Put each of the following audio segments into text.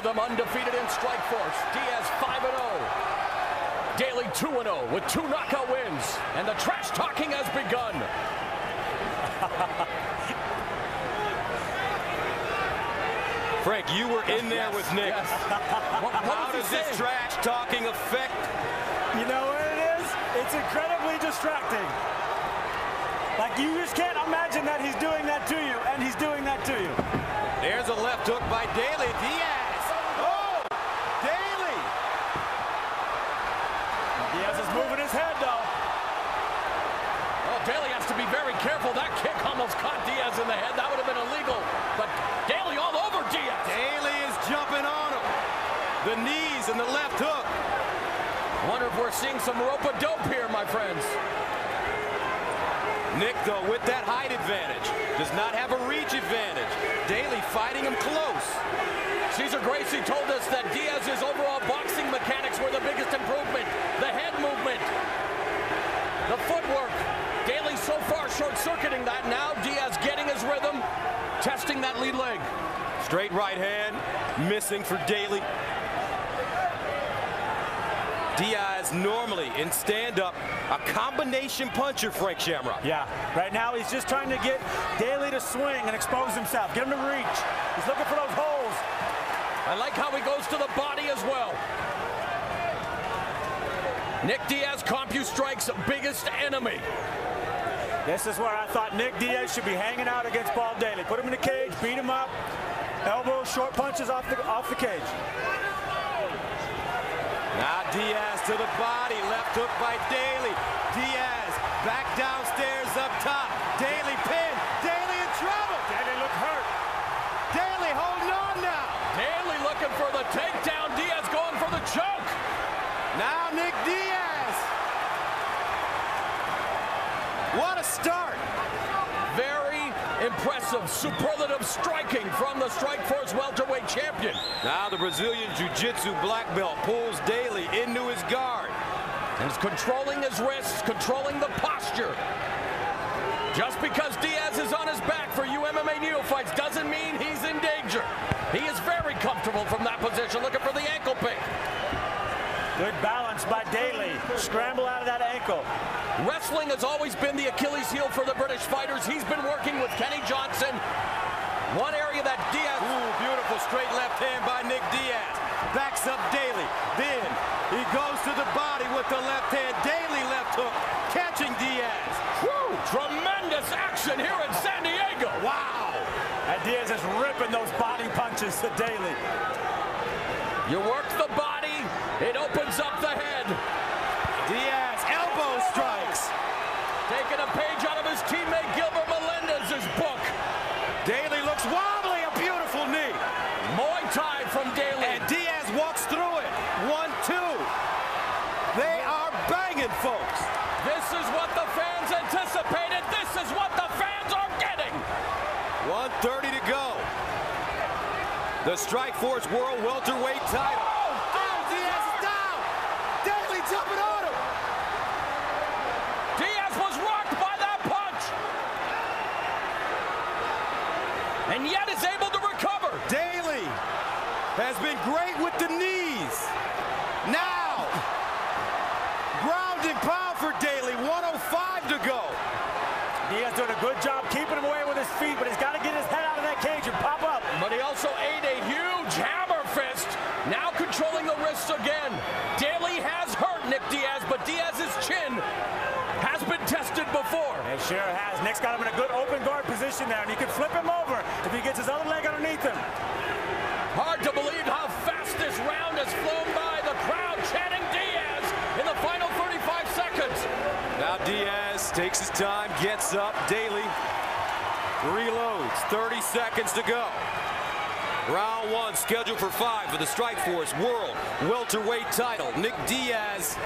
of them undefeated in Strikeforce. Diaz 5-0. Daley 2-0 with 2 knockout wins. And the trash talking has begun. Frank, you were in there with Nick. Yes. How does this trash talking affect? You know what it is? It's incredibly distracting. Like, you just can't imagine that he's doing that to you, and he's doing that to you. There's a left hook by Daley. Diaz. Oh, Daley. Diaz is moving his head, though. Oh, Daley has to be very careful. That kick almost caught Diaz in the head. That would have been illegal. But Daley all over Diaz. Daley is jumping on him. The knees and the left hook. Wonder if we're seeing some rope-a-dope here, my friends. Nick, though, with that height advantage, does not have a reach advantage. Daley fighting him close. Cesar Gracie told us that Diaz's overall boxing mechanics were the biggest improvement. The head movement, the footwork. Daley so far short-circuiting that. Now Diaz getting his rhythm, testing that lead leg. Straight right hand, missing for Daley. Diaz normally in stand-up a combination puncher, Frank Shamrock. Yeah, right now he's just trying to get Daley to swing and expose himself, get him to reach. He's looking for those holes. I like how he goes to the body as well. Nick Diaz, CompuStrike's biggest enemy. This is where I thought Nick Diaz should be hanging out against Paul Daley. Put him in the cage, beat him up, elbows, short punches off the cage. Now Diaz to the body, left hook by Daley. Diaz back downstairs up top. Daley pin, Daley in trouble. Daley looked hurt. Daley holding on now. Daley looking for the takedown. Diaz going for the choke. Now Nick Diaz. What a start. Very impressive, superlative striking from the Strikeforce welterweight champion. Now the Brazilian Jiu-Jitsu black belt pulls Daley into his guard. And is controlling his wrists, controlling the posture. Just because Diaz is on his back for you MMA neophytes doesn't mean he's in danger. He is very comfortable from that position, looking for the ankle pick. Good balance by Daley. Scramble out of that ankle. Wrestling has always been the Achilles heel for the British fighters. He's been working with Kenny Johnson. One area that Diaz... Ooh, beautiful straight left hand by Nick Diaz. Backs up Daley. Then he goes to the body with the left hand. Daley left hook, catching Diaz. Woo! Tremendous action here in San Diego. Wow! And Diaz is ripping those body punches to Daley. You work the body, it opens up the head. Diaz, elbow strikes. Taking a page out of his teammate Gilbert Melendez's book. Daley looks wobbly, a beautiful knee. Muay Thai from Daley. And Diaz walks through it. 1-2. They are banging, folks. This is what the fans anticipated. This is what the fans are getting. 1:30 to go. The Strikeforce World Welterweight title. Oh, Diaz is down. Daley jumping on him. Diaz was rocked by that punch. And yet is able to recover. Daley has been great with the knees. Now, ground and pound for Daley. 1:05 to go. Diaz doing a good job keeping him away with his feet, but he's got to get his head out of that cage and pop up. But he also ate a huge hammer fist. Now controlling the wrists again. Daley has hurt Nick Diaz, but Diaz's chin has been tested before. It sure has. Nick's got him in a good open guard position there, and he can flip him over if he gets his other leg underneath him. Hard to believe how fast this round has flown by. The crowd chanting Diaz in the final 35 seconds. Now Diaz takes his time, gets up. Daley reloads. 30 seconds to go. Round 1 scheduled for 5 for the Strikeforce World Welterweight title. Nick Diaz,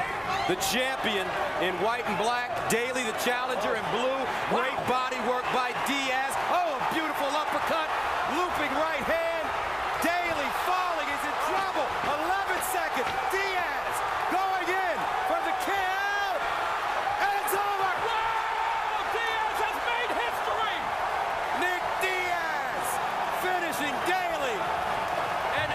the champion in white and black. Daley, the challenger in blue. Great body work by Diaz. Oh, a beautiful uppercut. Looping right hand. Daley falling. He's in trouble. 11 seconds. Diaz going in for the kill. And it's over. Wow! Diaz has made history. Nick Diaz finishing Daley. And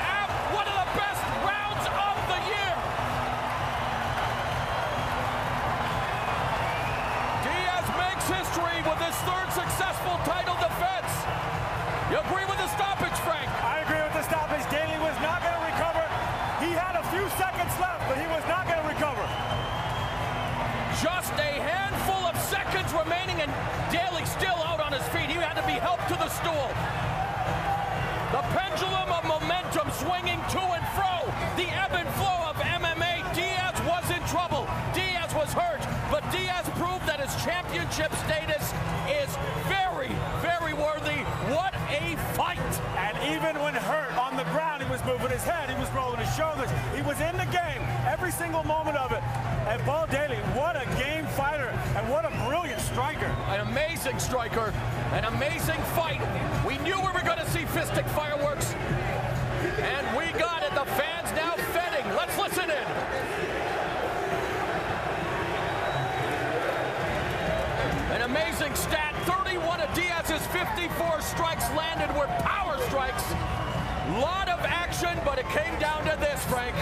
just a handful of seconds remaining, and Daley still out on his feet. He had to be helped to the stool. The pendulum of momentum swinging to and fro. The ebb and flow of MMA. Diaz was in trouble. Diaz was hurt, but Diaz proved that his championship status is very, very worthy. What a fight! And even when hurt on the ground, he was moving his head, he was rolling his shoulders. He was in the game, every single moment of it. And Paul Daley, what a game fighter, and what a brilliant striker. An amazing striker, an amazing fight. We knew we were going to see fistic fireworks, and we got it. The fans now fetting. Let's listen in. An amazing stat. 31 of Diaz's 54 strikes landed were power strikes. Lot of action, but it came down to this, Frank.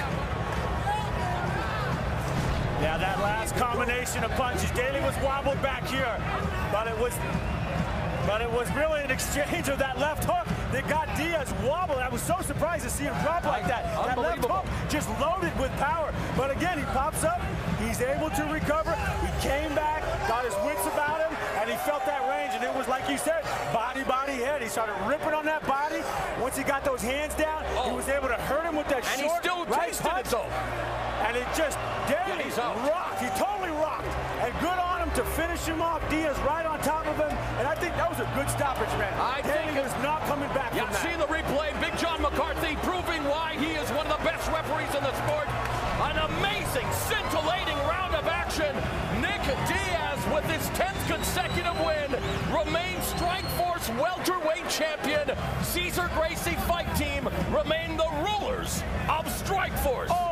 Yeah, that last combination of punches. Daley was wobbled back here, but it was really an exchange of that left hook that got Diaz wobbled. I was so surprised to see him drop like that. That left hook just loaded with power. But again, he pops up. He's able to recover. He came back, got his wits about him, and he felt that range. And it was like you said, body, head. He started ripping on that body. Once he got those hands down, he was able to hurt him with that and short he still right tasted punch. it, though. And it just, Daley rocked. He totally rocked. And good on him to finish him off. Diaz right on top of him. And I think that was a good stoppage, man. Daley was not coming back from that. See the replay. Big John McCarthy proving why he is one of the best referees in the sport. An amazing, scintillating round of action. Nick Diaz, with his 10th consecutive win, remains Strikeforce welterweight champion. Cesar Gracie fight team remain the rulers of Strikeforce.